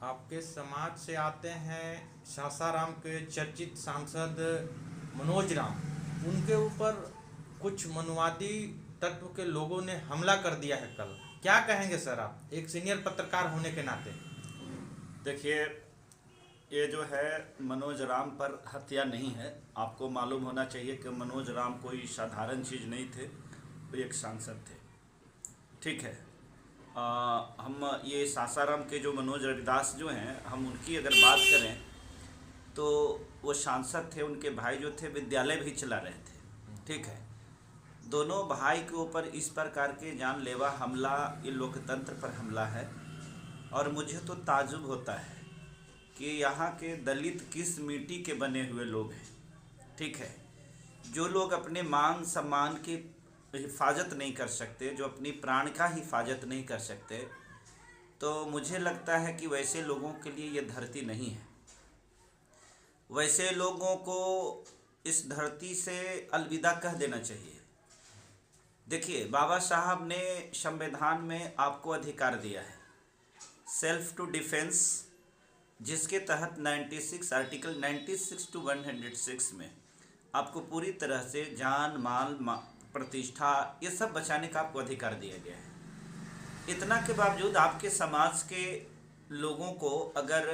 आपके समाज से आते हैं सासाराम के चर्चित सांसद मनोज राम। उनके ऊपर कुछ मनुवादी तत्व के लोगों ने हमला कर दिया है कल। क्या कहेंगे सर आप एक सीनियर पत्रकार होने के नाते? देखिए, ये जो है मनोज राम पर हत्या नहीं है। आपको मालूम होना चाहिए कि मनोज राम कोई साधारण चीज़ नहीं थे, वो एक सांसद थे। ठीक है। हम ये सासाराम के जो मनोज रविदास जो हैं, हम उनकी अगर बात करें तो वो सांसद थे। उनके भाई जो थे विद्यालय भी चला रहे थे। ठीक है। दोनों भाई के ऊपर इस प्रकार के जानलेवा हमला, ये लोकतंत्र पर हमला है। और मुझे तो ताज्जुब होता है कि यहाँ के दलित किस मिट्टी के बने हुए लोग हैं। ठीक है। जो लोग अपने मान सम्मान की हिफाजत नहीं कर सकते, जो अपनी प्राण का हिफाजत नहीं कर सकते, तो मुझे लगता है कि वैसे लोगों के लिए ये धरती नहीं है। वैसे लोगों को इस धरती से अलविदा कह देना चाहिए। देखिए, बाबा साहब ने संविधान में आपको अधिकार दिया है सेल्फ टू डिफेंस, जिसके तहत 96 आर्टिकल 96 टू 106 में आपको पूरी तरह से जान माल प्रतिष्ठा ये सब बचाने का आपको अधिकार दिया गया है। इतना के बावजूद आपके समाज के लोगों को अगर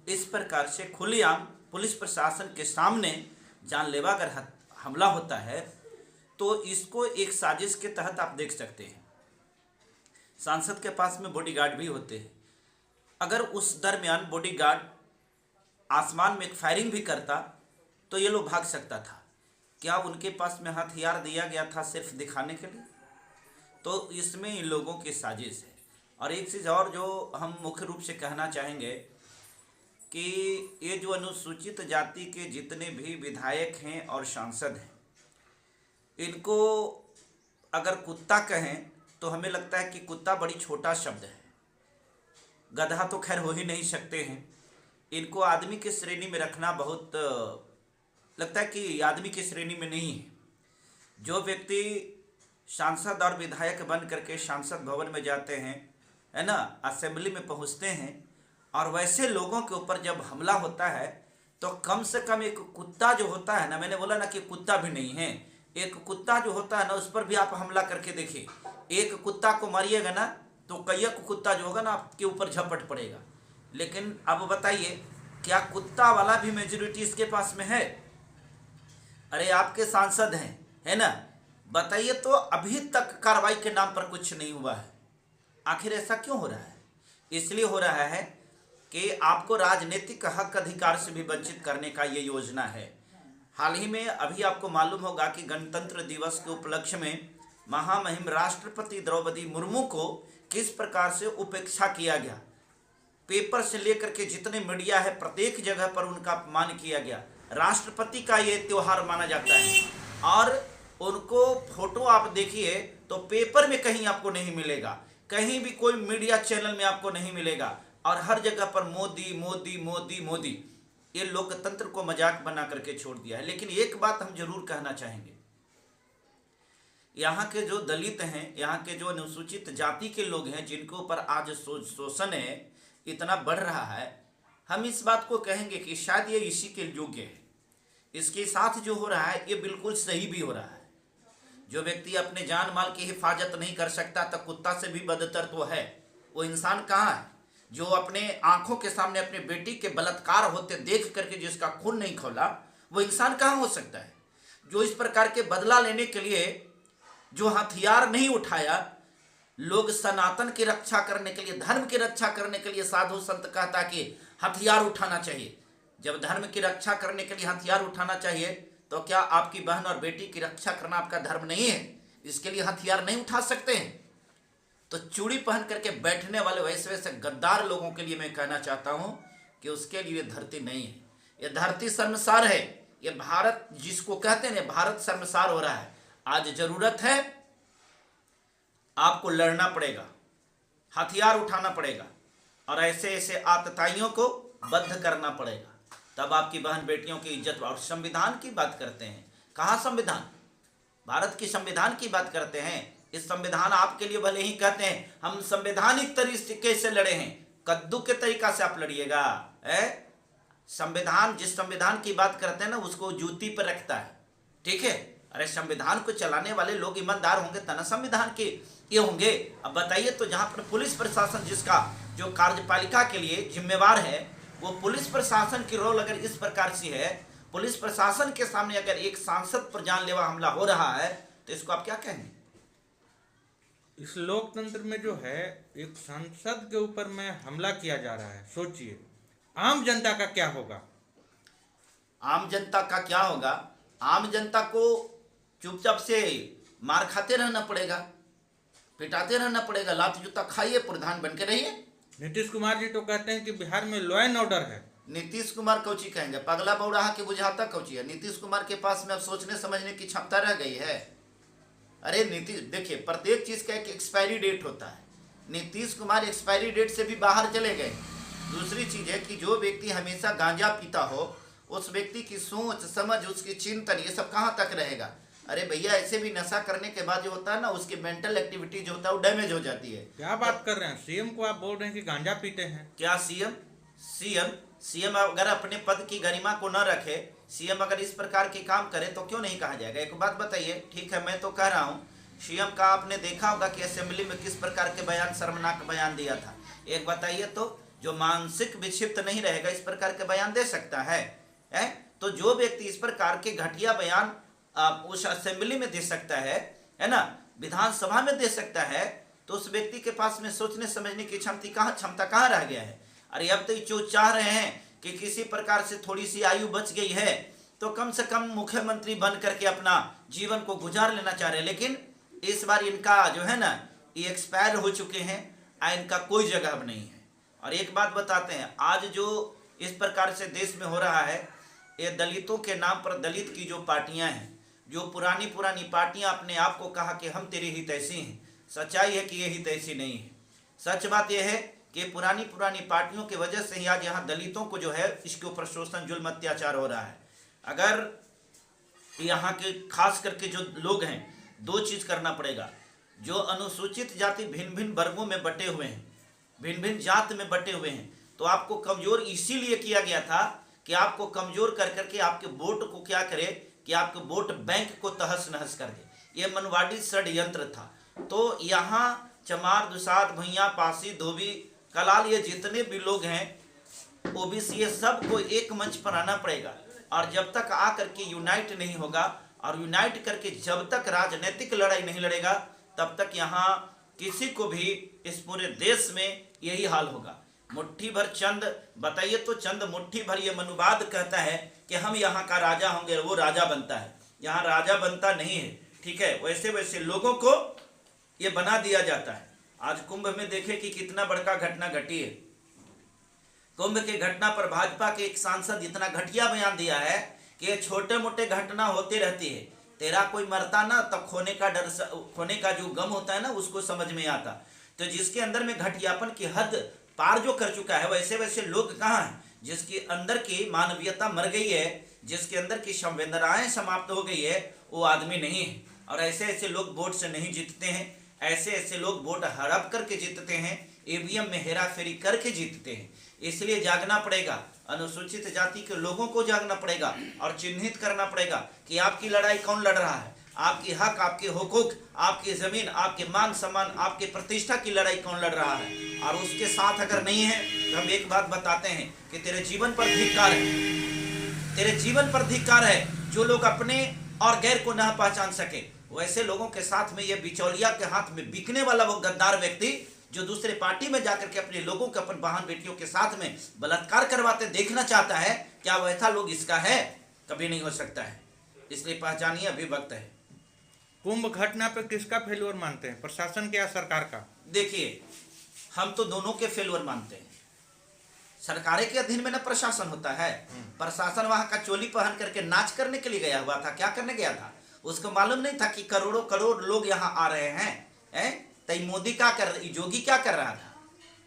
इस प्रकार से खुलेआम पुलिस प्रशासन के सामने जानलेवा अगर हमला होता है, तो इसको एक साजिश के तहत आप देख सकते हैं। सांसद के पास में बॉडीगार्ड भी होते हैं। अगर उस दरमियान बॉडीगार्ड आसमान में एक फायरिंग भी करता तो ये लोग भाग सकता था। क्या उनके पास में हथियार दिया गया था सिर्फ दिखाने के लिए? तो इसमें इन लोगों की साजिश है। और एक चीज़ और जो हम मुख्य रूप से कहना चाहेंगे कि ये जो अनुसूचित जाति के जितने भी विधायक हैं और सांसद हैं, इनको अगर कुत्ता कहें तो हमें लगता है कि कुत्ता बड़ी छोटा शब्द है। गधा तो खैर हो ही नहीं सकते हैं। इनको आदमी की श्रेणी में रखना बहुत लगता है कि आदमी की श्रेणी में नहीं है। जो व्यक्ति सांसद और विधायक बन करके सांसद भवन में जाते हैं, है ना, असेंबली में पहुंचते हैं, और वैसे लोगों के ऊपर जब हमला होता है तो कम से कम एक कुत्ता जो होता है ना, मैंने बोला ना कि कुत्ता भी नहीं है, एक कुत्ता जो होता है ना, उस पर भी आप हमला करके देखिए। एक कुत्ता को मारिएगा ना तो कई कुत्ता जो होगा ना आपके ऊपर झपट पड़ेगा। लेकिन अब बताइए, क्या कुत्ता वाला भी मेजोरिटी इसके पास में है? अरे आपके सांसद हैं, है ना, बताइए तो अभी तक कार्रवाई के नाम पर कुछ नहीं हुआ है। आखिर ऐसा क्यों हो रहा है? इसलिए हो रहा है कि आपको राजनीतिक हक अधिकार से भी वंचित करने का ये योजना है। हाल ही में अभी आपको मालूम होगा कि गणतंत्र दिवस के उपलक्ष्य में महामहिम राष्ट्रपति द्रौपदी मुर्मू को किस प्रकार से उपेक्षा किया गया। पेपर से लेकर के जितने मीडिया है, प्रत्येक जगह पर उनका अपमान किया गया। राष्ट्रपति का ये त्योहार माना जाता है और उनको फोटो आप देखिए तो पेपर में कहीं आपको नहीं मिलेगा, कहीं भी कोई मीडिया चैनल में आपको नहीं मिलेगा, और हर जगह पर मोदी मोदी मोदी मोदी। ये लोकतंत्र को मजाक बना करके छोड़ दिया है। लेकिन एक बात हम जरूर कहना चाहेंगे, यहाँ के जो दलित हैं, यहाँ के जो अनुसूचित जाति के लोग हैं, जिनके ऊपर आज शोषण है इतना बढ़ रहा है, हम इस बात को कहेंगे कि शायद ये इसी के योग्य है। इसके साथ जो हो रहा है ये बिल्कुल सही भी हो रहा है। जो व्यक्ति अपने जान माल की हिफाजत नहीं कर सकता तो कुत्ता से भी बदतर तो है, वो इंसान कहाँ है? जो अपने आंखों के सामने अपने बेटी के बलात्कार होते देख करके जिसका खून नहीं खौला, वो इंसान कहाँ हो सकता है? जो इस प्रकार के बदला लेने के लिए जो हथियार नहीं उठाया, लोग सनातन की रक्षा करने के लिए, धर्म की रक्षा करने के लिए साधु संत कहता कि हथियार उठाना चाहिए। जब धर्म की रक्षा करने के लिए हथियार उठाना चाहिए, तो क्या आपकी बहन और बेटी की रक्षा करना आपका धर्म नहीं है? इसके लिए हथियार नहीं उठा सकते हैं? तो चूड़ी पहन करके बैठने वाले वैसे वैसे गद्दार लोगों के लिए मैं कहना चाहता हूं कि उसके लिए धरती नहीं है। ये धरती शर्मसार है। ये भारत जिसको कहते हैं, भारत शर्मसार हो रहा है। आज जरूरत है, आपको लड़ना पड़ेगा, हथियार उठाना पड़ेगा और ऐसे ऐसे आतताइयों को बंद करना पड़ेगा, तब आपकी बहन बेटियों की इज्जत। और संविधान की बात करते हैं, कहाँ संविधान? भारत की संविधान की बात करते हैं। इस संविधान आपके लिए भले ही कहते हैं हम संवैधानिक तरीके से लड़े हैं, कद्दू के तरीका से आप लड़िएगा? संविधान, जिस संविधान की बात करते हैं ना, उसको जूती पर रखता है, ठीक है? अरे संविधान को चलाने वाले लोग ईमानदार होंगे तब ना संविधान के ये होंगे। अब बताइए, तो जहां पर पुलिस प्रशासन जिसका जो कार्यपालिका के लिए जिम्मेवार है, वो पुलिस प्रशासन की रोल अगर इस प्रकार से है, पुलिस प्रशासन के सामने अगर एक सांसद पर जानलेवा हमला हो रहा है, तो इसको आप क्या कहेंगे? इस लोकतंत्र में जो है एक सांसद के ऊपर में हमला किया जा रहा है, सोचिए आम जनता का क्या होगा? आम जनता का क्या होगा? आम जनता को चुपचाप से मार खाते रहना पड़ेगा, पिटाते रहना पड़ेगा, लात जूता खाइए, प्रधान बन के रहिए। नीतीश कुमार जी तो कहते हैं कि बिहार में लॉ एंड ऑर्डर है। नीतीश कुमार कौची कहेंगे? पगला बौड़ाहा के बुझाता कौची है? नीतीश कुमार के पास में अब सोचने समझने की क्षमता रह गई है? अरे नीतीश, देखिए प्रत्येक चीज का एक एक्सपायरी डेट होता है। नीतीश कुमार एक्सपायरी डेट से भी बाहर चले गए। दूसरी चीज है कि जो व्यक्ति हमेशा गांजा पीता हो, उस व्यक्ति की सोच समझ, उसकी चिंतन, ये सब कहाँ तक रहेगा? अरे भैया, ऐसे भी नशा करने के बाद जो होता है ना, उसकी मेंटल एक्टिविटी जो होता है वो डैमेज हो जाती है। क्या बात कर रहे हैं? सीएम को आप बोल रहे हैं कि गांजा पीते हैं? क्या सीएम अगर अपने पद की गरिमा को न रखे, सीएम अगर इस प्रकार के काम करे तो क्यों नहीं कहा जाएगा? एक बात बताइए, ठीक है मैं तो कह रहा हूँ, सीएम का आपने देखा होगा कि असेंबली में किस प्रकार के बयान, शर्मनाक बयान दिया था। एक बताइए तो, जो मानसिक विक्षिप्त नहीं रहेगा इस प्रकार के बयान दे सकता है? तो जो व्यक्ति इस प्रकार के घटिया बयान उस असेंबली में दे सकता है ना, विधानसभा में दे सकता है, तो उस व्यक्ति के पास में सोचने समझने की क्षमता कहाँ रह गया है? अरे अब तो जो चाह रहे हैं कि किसी प्रकार से थोड़ी सी आयु बच गई है तो कम से कम मुख्यमंत्री बन करके अपना जीवन को गुजार लेना चाह रहे हैं, लेकिन इस बार इनका जो है ना, ये एक्सपायर हो चुके हैं, इनका कोई जगह अब नहीं है। और एक बात बताते हैं, आज जो इस प्रकार से देश में हो रहा है, ये दलितों के नाम पर दलित की जो पार्टियां हैं, जो पुरानी पार्टियां अपने आप को कहा कि हम तेरी हितैषी हैं, सच्चाई है कि ये हितैषी नहीं है। सच बात यह है कि पुरानी पार्टियों की वजह से ही आज यहाँ दलितों को जो है इसके ऊपर शोषण, जुल्म, अत्याचार हो रहा है। अगर यहाँ के खास करके जो लोग हैं, दो चीज करना पड़ेगा। जो अनुसूचित जाति भिन्न भिन्न वर्गों में बटे हुए हैं, भिन्न भिन्न जात में बटे हुए हैं, तो आपको कमजोर इसीलिए किया गया था कि आपको कमजोर कर करके आपके वोट को क्या करे, कि आपके वोट बैंक को तहस नहस कर दे। ये मनवाड़ी षड्यंत्र था। तो यहाँ चमार, दुसाध, भैया, पासी, धोबी, कलाल, ये जितने भी लोग हैं ओबीसी, ये सबको एक मंच पर आना पड़ेगा। और जब तक आकर के यूनाइट नहीं होगा, और यूनाइट करके जब तक राजनीतिक लड़ाई नहीं लड़ेगा, तब तक यहाँ किसी को भी इस पूरे देश में यही हाल होगा। मुट्ठी भर चंद, बताइए तो, चंद मुट्ठी भर, ये मनुवाद कहता है कि हम यहाँ का राजा होंगे, वो राजा बनता है। यहाँ राजा बनता नहीं है, ठीक है? वैसे वैसे लोगों को ये बना दिया जाता है। आज कुंभ में देखे कि कितना बड़का घटना घटी है। कुंभ के घटना पर भाजपा के एक सांसद इतना घटिया बयान दिया है कि छोटे मोटे घटना होती रहती है, तेरा कोई मरता ना, तब खोने का डर, खोने का जो गम होता है ना, उसको समझ में आता। तो जिसके अंदर में घटियापन की हद पार जो कर चुका है, वैसे वैसे लोग कहाँ हैं? जिसके अंदर की मानवीयता मर गई है, जिसके अंदर की संवेदनाएं समाप्त हो गई है, वो आदमी नहीं है। और ऐसे ऐसे लोग वोट से नहीं जीतते हैं, ऐसे ऐसे लोग वोट हड़प करके जीतते हैं, ईवीएम में हेरा फेरी करके जीतते हैं। इसलिए जागना पड़ेगा, अनुसूचित जाति के लोगों को जागना पड़ेगा और चिन्हित करना पड़ेगा कि आपकी लड़ाई कौन लड़ रहा है, आपकी हक, आपके हुकूक, आपकी जमीन, आपके मान सम्मान, आपके प्रतिष्ठा की लड़ाई कौन लड़ रहा है। और उसके साथ अगर नहीं है तो हम एक बात बताते हैं कि तेरे जीवन पर धिक्कार है, तेरे जीवन पर धिक्कार है। जो लोग अपने और गैर को न पहचान सके, वैसे लोगों के साथ में ये बिचौलिया के हाथ में बिकने वाला वो गद्दार व्यक्ति जो दूसरे पार्टी में जाकर के अपने लोगों के, अपन बहन बेटियों के साथ में बलात्कार करवाते देखना चाहता है, क्या वैसा लोग इसका है? कभी नहीं हो सकता है। इसलिए पहचानिए, अभी वक्त है। कुंभ घटना पे किसका फेल्योर मानते हैं, प्रशासन के या सरकार का? देखिए, हम तो दोनों के फेल्योर मानते हैं। सरकारें के अधीन में न प्रशासन होता है। प्रशासन वहां का चोली पहन करके नाच करने के लिए गया हुआ था। क्या करने गया था? उसको मालूम नहीं था कि करोड़ों करोड़ लोग यहाँ आ रहे हैं। तई मोदी क्या कर, योगी क्या कर रहा था?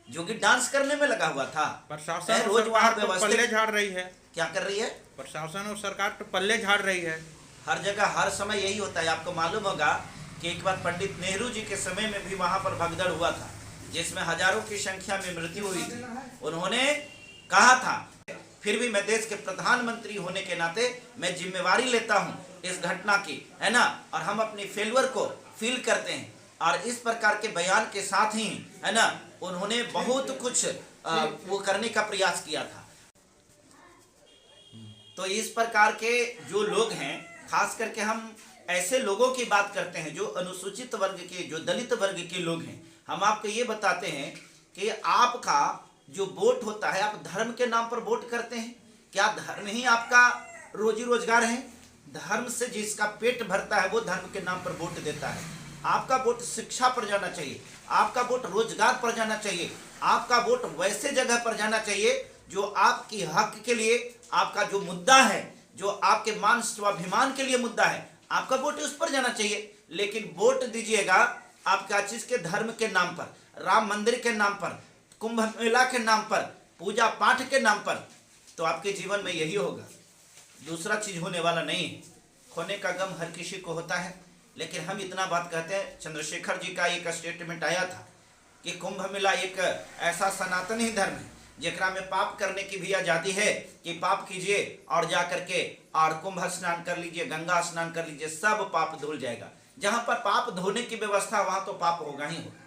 योगी डांस करने में लगा हुआ था। प्रशासन रोज वहां पे पल्ले झाड़ रही है। क्या कर रही है? प्रशासन और सरकार तो पल्ले झाड़ रही है। हर जगह हर समय यही होता है। आपको मालूम होगा कि एक बार पंडित नेहरू जी के समय में भी वहां पर भगदड़ हुआ था। जिसमें हजारों की संख्या में मृत्यु हुई थी, उन्होंने कहा था फिर भी मैं देश के प्रधानमंत्री होने के नाते मैं जिम्मेवारी लेता हूं इस घटना की, है ना, और हम अपनी फेल्यूर को फील करते हैं। और इस प्रकार के बयान के साथ ही, है ना, उन्होंने बहुत कुछ वो करने का प्रयास किया था। तो इस प्रकार के जो लोग हैं, खास करके हम ऐसे लोगों की बात करते हैं जो अनुसूचित वर्ग के, जो दलित वर्ग के लोग हैं। हम आपको ये बताते हैं कि आपका जो वोट होता है, आप धर्म के नाम पर वोट करते हैं। क्या धर्म ही आपका रोजी रोजगार है? धर्म से जिसका पेट भरता है वो धर्म के नाम पर वोट देता है। आपका वोट शिक्षा पर जाना चाहिए, आपका वोट रोजगार पर जाना चाहिए, आपका वोट वैसे जगह पर जाना चाहिए जो आपकी हक के लिए, आपका जो मुद्दा है, जो आपके मान स्वाभिमान के लिए मुद्दा है, आपका वोट उस पर जाना चाहिए। लेकिन वोट दीजिएगा आप क्या चीज के? धर्म के नाम पर, राम मंदिर के नाम पर, कुंभ मेला के नाम पर, पूजा पाठ के नाम पर, तो आपके जीवन में यही होगा, दूसरा चीज होने वाला नहीं है। खोने का गम हर किसी को होता है, लेकिन हम इतना बात कहते हैं। चंद्रशेखर जी का एक स्टेटमेंट आया था कि कुंभ मेला एक ऐसा सनातनी धर्म है जेकरा में पाप करने की भी आजादी है कि पाप कीजिए और जा करके और कुंभ स्नान कर लीजिए, गंगा स्नान कर लीजिए, सब पाप धुल जाएगा। जहां पर पाप धोने की व्यवस्था वहां तो पाप होगा ही होगा।